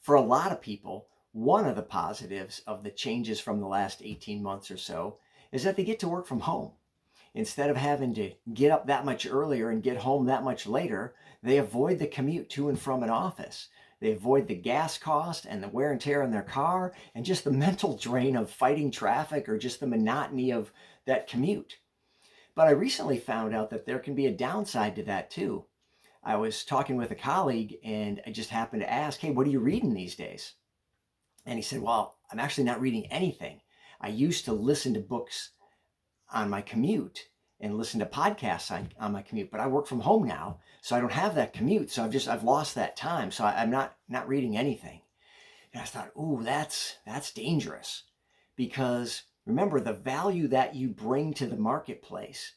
For a lot of people, one of the positives of the changes from the last 18 months or so is that they get to work from home. Instead of having to get up that much earlier and get home that much later, they avoid the commute to and from an office. They avoid the gas cost and the wear and tear on their car and just the mental drain of fighting traffic or just the monotony of that commute. But I recently found out that there can be a downside to that too. I was talking with a colleague and I just happened to ask, hey, what are you reading these days? And he said, well, I'm actually not reading anything. I used to listen to books on my commute and listen to podcasts on my commute, but I work from home now, so I don't have that commute. So I've lost that time. So I'm not reading anything. And I thought, ooh, that's dangerous, because remember, the value that you bring to the marketplace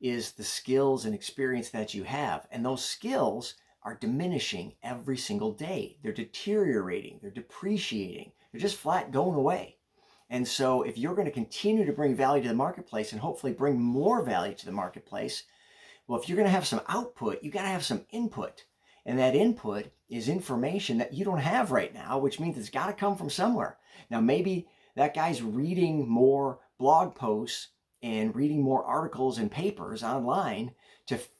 is the skills and experience that you have. And those skills are diminishing every single day. They're deteriorating, they're depreciating, they're just flat going away. And so if you're going to continue to bring value to the marketplace and hopefully bring more value to the marketplace, well, if you're going to have some output, you got to have some input. And that input is information that you don't have right now, which means it's got to come from somewhere. Now, maybe that guy's reading more blog posts and reading more articles and papers online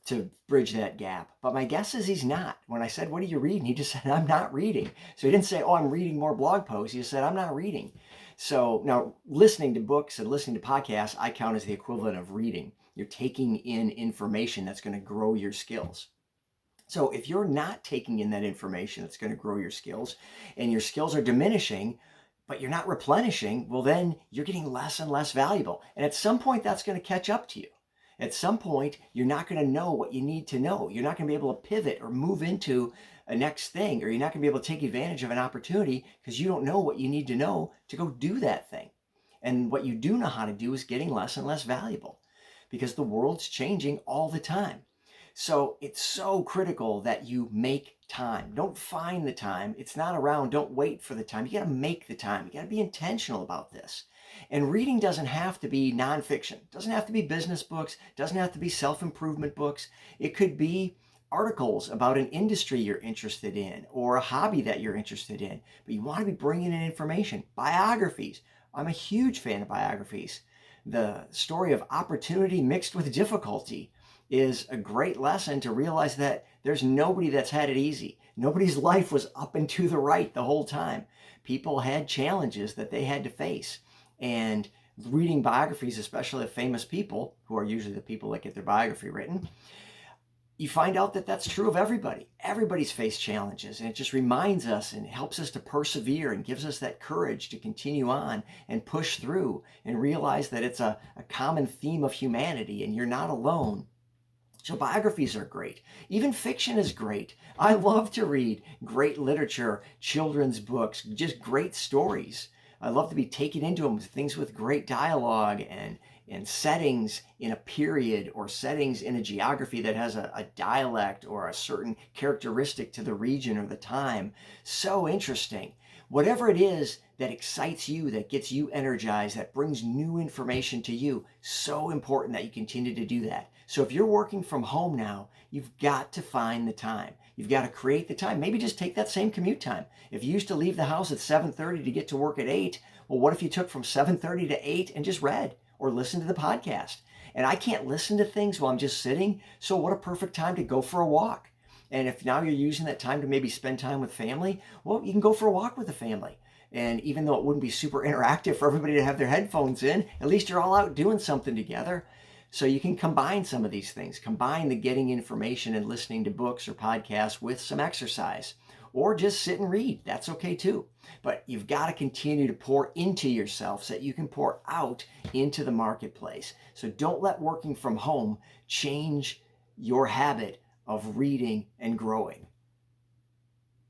to bridge that gap. But my guess is he's not. When I said, what are you reading? He just said, I'm not reading. So he didn't say, oh, I'm reading more blog posts. He just said, I'm not reading. So now listening to books and listening to podcasts, I count as the equivalent of reading. You're taking in information that's going to grow your skills. So if you're not taking in that information that's going to grow your skills, and your skills are diminishing, but you're not replenishing, well, then you're getting less and less valuable. And at some point, that's going to catch up to you. At some point, you're not going to know what you need to know. You're not going to be able to pivot or move into a next thing, or you're not going to be able to take advantage of an opportunity because you don't know what you need to know to go do that thing. And what you do know how to do is getting less and less valuable, because the world's changing all the time. So it's so critical that you make time. Don't find the time. It's not around. Don't wait for the time. You got to make the time. You got to be intentional about this. And reading doesn't have to be nonfiction. It doesn't have to be business books. It doesn't have to be self-improvement books. It could be articles about an industry you're interested in or a hobby that you're interested in. But you want to be bringing in information. Biographies. I'm a huge fan of biographies. The story of opportunity mixed with difficulty is a great lesson to realize that there's nobody that's had it easy. Nobody's life was up and to the right the whole time. People had challenges that they had to face. And reading biographies, especially of famous people, who are usually the people that get their biography written, you find out that that's true of everybody. Everybody's faced challenges, and it just reminds us and helps us to persevere and gives us that courage to continue on and push through and realize that it's a common theme of humanity and you're not alone. So biographies are great. Even fiction is great. I love to read great literature, children's books, just great stories. I love to be taken into them, things with great dialogue and settings in a period or settings in a geography that has a dialect or a certain characteristic to the region or the time. So interesting. Whatever it is that excites you, that gets you energized, that brings new information to you, so important that you continue to do that. So if you're working from home now, you've got to find the time. You've got to create the time. Maybe just take that same commute time. If you used to leave the house at 7:30 to get to work at 8, well, what if you took from 7:30 to 8 and just read or listened to the podcast? And I can't listen to things while I'm just sitting, so what a perfect time to go for a walk. And if now you're using that time to maybe spend time with family, well, you can go for a walk with the family. And even though it wouldn't be super interactive for everybody to have their headphones in, at least you're all out doing something together. So you can combine some of these things, combine the getting information and listening to books or podcasts with some exercise, or just sit and read. That's okay too. But you've got to continue to pour into yourself so that you can pour out into the marketplace. So don't let working from home change your habit of reading and growing.